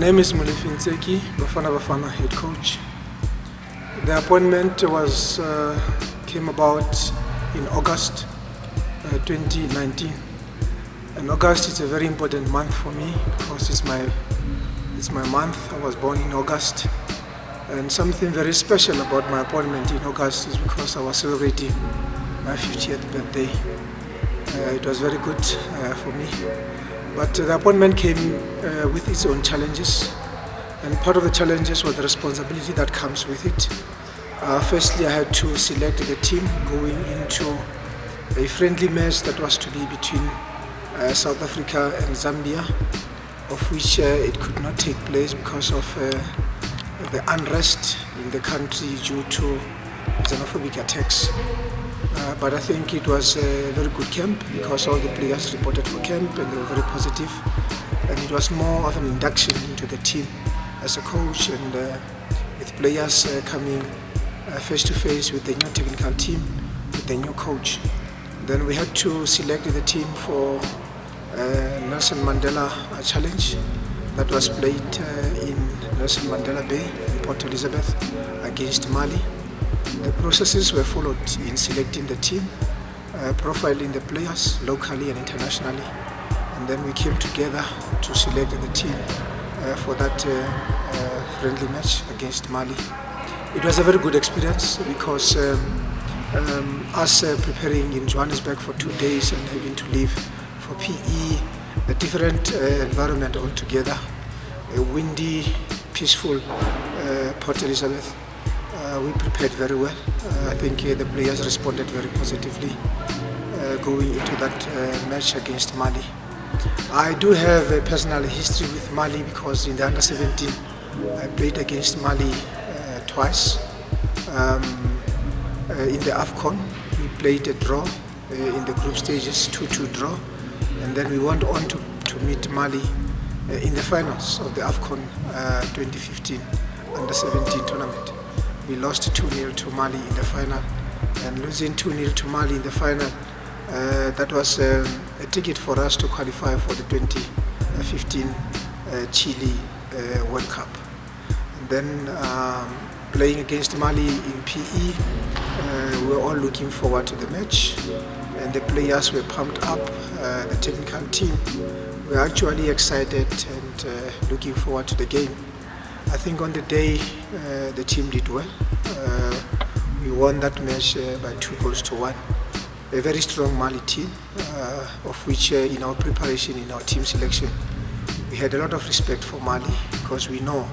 My name is Molefi Ntseki, Bafana Bafana head coach. The appointment came about in August 2019. And August is a very important month for me because it's my month. I was born in August. And something very special about my appointment in August is because I was celebrating my 50th birthday. It was very good for me. But the appointment came with its own challenges. And part of the challenges was the responsibility that comes with it. Firstly, I had to select the team going into a friendly match that was to be between South Africa and Zambia, of which it could not take place because of the unrest in the country due to xenophobic attacks. But I think it was a very good camp because all the players reported for camp and they were very positive. And it was more of an induction into the team as a coach, and with players coming face to face with the new technical team, with the new coach. Then we had to select the team for Nelson Mandela Challenge that was played in Nelson Mandela Bay in Port Elizabeth against Mali. The processes were followed in selecting the team, profiling the players locally and internationally, and then we came together to select the team for that friendly match against Mali. It was a very good experience because us preparing in Johannesburg for 2 days and having to leave for PE, a different environment altogether, a windy, peaceful Port Elizabeth. We prepared very well. I think the players responded very positively going into that match against Mali. I do have a personal history with Mali because in the under-17 I played against Mali twice. In the AFCON we played a draw in the group stages, 2-2 draw, and then we went on to meet Mali in the finals of the AFCON 2015 under-17 tournament. We lost 2-0 to Mali in the final, and losing 2-0 to Mali in the final, that was a ticket for us to qualify for the 2015 Chile World Cup. And then playing against Mali in PE, we were all looking forward to the match, and the players were pumped up. The technical team were actually excited and looking forward to the game. I think on the day the team did well. We won that match by 2-1. A very strong Mali team, of which in our preparation, in our team selection, we had a lot of respect for Mali because we know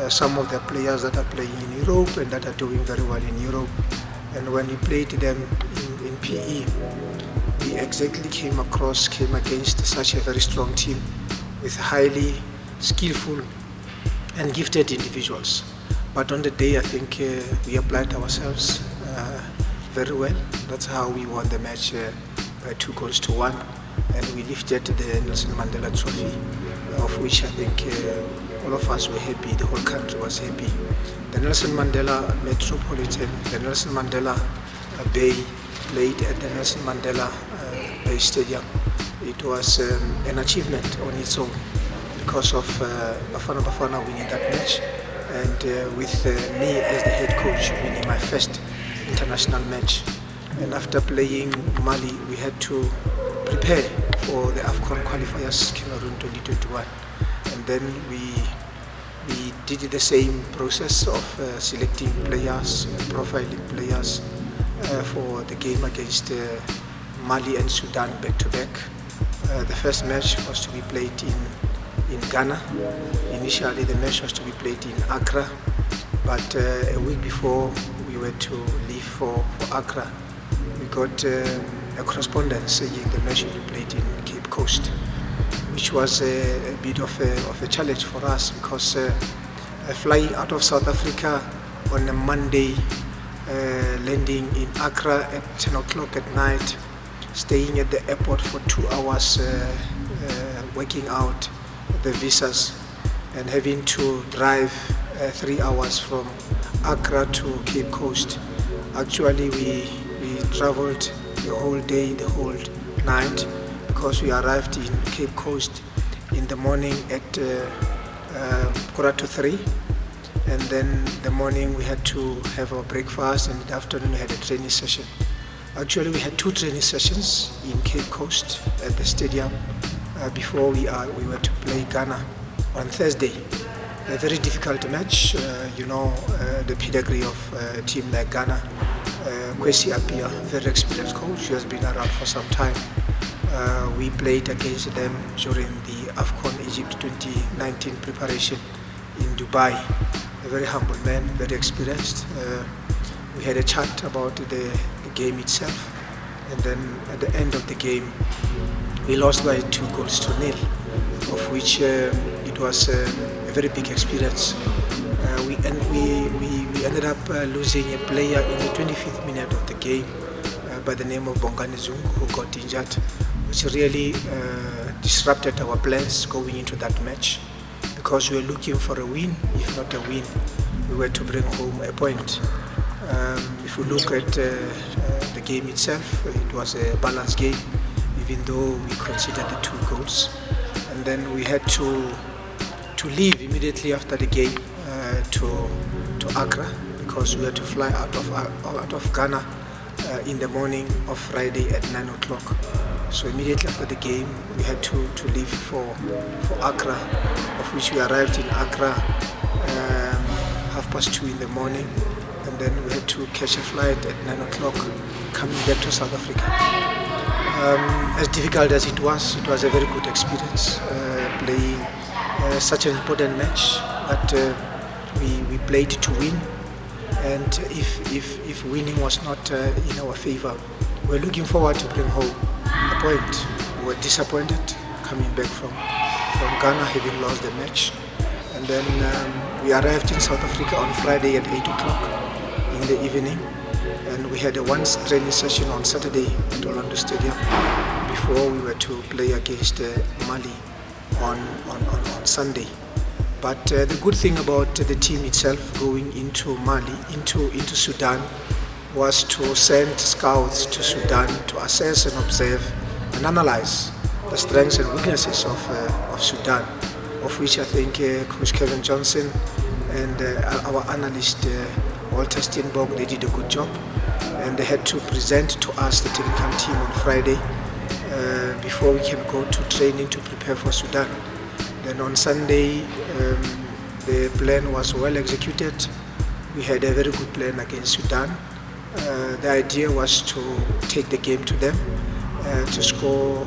some of the players that are playing in Europe and that are doing very well in Europe. And when we played them in PE, we exactly came against such a very strong team with highly skillful and gifted individuals. But on the day, I think we applied ourselves very well. That's how we won the match by 2-1, and we lifted the Nelson Mandela Trophy, of which I think all of us were happy, the whole country was happy. The Nelson Mandela Metropolitan, the Nelson Mandela Bay played at the Nelson Mandela Bay Stadium. It was an achievement on its own because of Bafana Bafana winning that match, and with me as the head coach winning my first international match. And after playing Mali, we had to prepare for the AFCON qualifiers Cameroon 2021. And then we did the same process of selecting players, profiling players for the game against Mali and Sudan back-to-back. The first match was to be played in Ghana. Initially the match was to be played in Accra, but a week before we were to leave for Accra, we got a correspondence saying the match will be played in Cape Coast, which was a bit of a challenge for us because flying out of South Africa on a Monday, landing in Accra at 10 o'clock at night, staying at the airport for 2 hours, working out the visas, and having to drive 3 hours from Accra to Cape Coast. Actually, we traveled the whole day, the whole night, because we arrived in Cape Coast in the morning at 3:15, and then the morning we had to have our breakfast, and in the afternoon we had a training session. Actually, we had 2 training sessions in Cape Coast at the stadium before we were to play Ghana on Thursday. A very difficult match, the pedigree of a team like Ghana. Kwesi Appiah, very experienced coach, who has been around for some time. We played against them during the AFCON Egypt 2019 preparation in Dubai. A very humble man, very experienced. We had a chat about the game itself, and then at the end of the game we lost by 2-0, of which it was a very big experience. We ended up losing a player in the 25th minute of the game by the name of Bongani Zungu, who got injured, which really disrupted our plans going into that match, because we were looking for a win. If not a win, we were to bring home a point. If we look at the game itself, it was a balanced game, even though we conceded the 2 goals. And then we had to leave immediately after the game to Accra, because we had to fly out of Ghana in the morning of Friday at 9 o'clock. So immediately after the game, we had to leave for Accra, of which we arrived in Accra 2:30 in the morning, and then we had to catch a flight at 9 o'clock coming back to South Africa. As difficult as it was a very good experience playing such an important match, but we played to win. And if winning was not in our favor, we're looking forward to bring home a point. We were disappointed coming back from Ghana, having lost the match. And then we arrived in South Africa on Friday at 8 o'clock in the evening, and we had a training session on Saturday at Orlando Stadium before we were to play against Mali on Sunday. But the good thing about the team itself going into Mali, into Sudan, was to send scouts to Sudan to assess and observe and analyze the strengths and weaknesses of Sudan, of which I think Coach Kevin Johnson and our analyst Walter Steenbok, they did a good job, and they had to present to us, the technical team, on Friday before we can go to training to prepare for Sudan. Then on Sunday, the plan was well executed. We had a very good plan against Sudan. The idea was to take the game to them, to score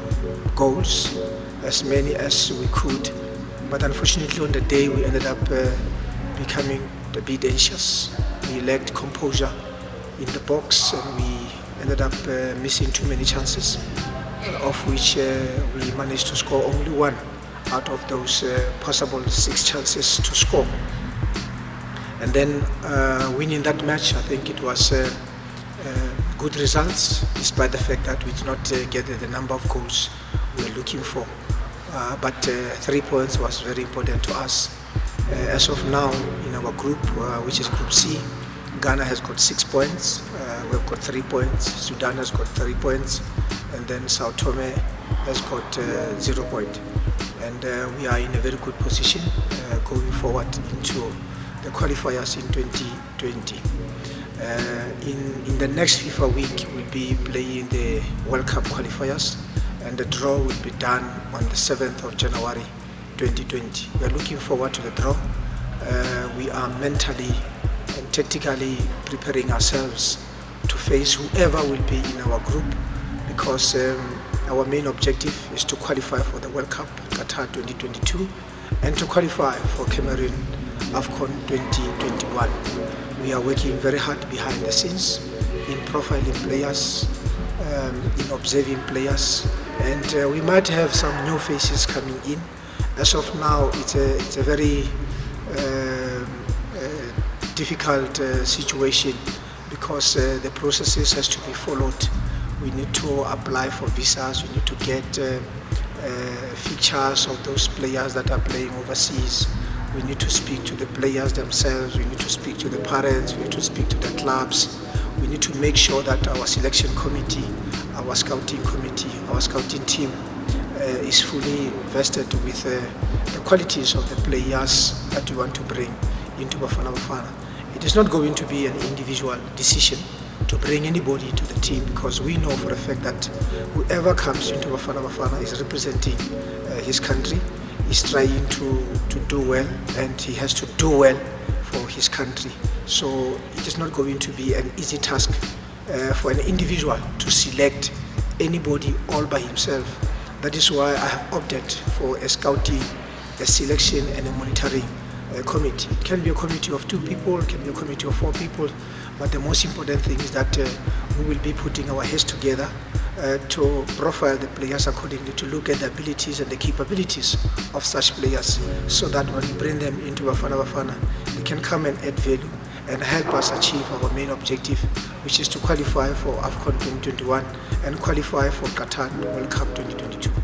goals, as many as we could. But unfortunately on the day we ended up becoming a bit anxious. We lacked composure in the box, and we ended up missing too many chances, of which we managed to score only 1 out of those possible 6 chances to score. And then winning that match, I think it was good results, despite the fact that we did not get the number of goals we were looking for. But 3 points was very important to us. As of now, in our group, which is Group C, Ghana has got 6 points, we've got 3 points, Sudan has got 3 points, and then Sao Tome has got 0 point. And we are in a very good position going forward into the qualifiers in 2020. In the next FIFA week, we'll be playing the World Cup qualifiers, and the draw will be done on the 7th of January 2020. We are looking forward to the draw. We are mentally and tactically preparing ourselves to face whoever will be in our group, because our main objective is to qualify for the World Cup Qatar 2022 and to qualify for Cameroon AFCON 2021. We are working very hard behind the scenes in profiling players, in observing players, and we might have some new faces coming in. As of now, it's a very difficult situation, because the processes has to be followed. We need to apply for visas, we need to get features of those players that are playing overseas. We need to speak to the players themselves, we need to speak to the parents, we need to speak to the clubs. We need to make sure that our selection committee, our scouting committee, our scouting team is fully vested with the qualities of the players that we want to bring into Bafana Bafana. It is not going to be an individual decision to bring anybody into the team, because we know for a fact that whoever comes into Bafana Bafana is representing his country, is trying to do well, and he has to do well for his country. So it is not going to be an easy task for an individual to select anybody all by himself. That is why I have opted for a scouting, a selection and a monitoring committee. It can be a committee of 2 people, it can be a committee of 4 people, but the most important thing is that we will be putting our heads together to profile the players accordingly, to look at the abilities and the capabilities of such players, so that when we bring them into Bafana Bafana, they can come and add value and help us achieve our main objective, which is to qualify for AFCON 2021 and qualify for Qatar World Cup 2022.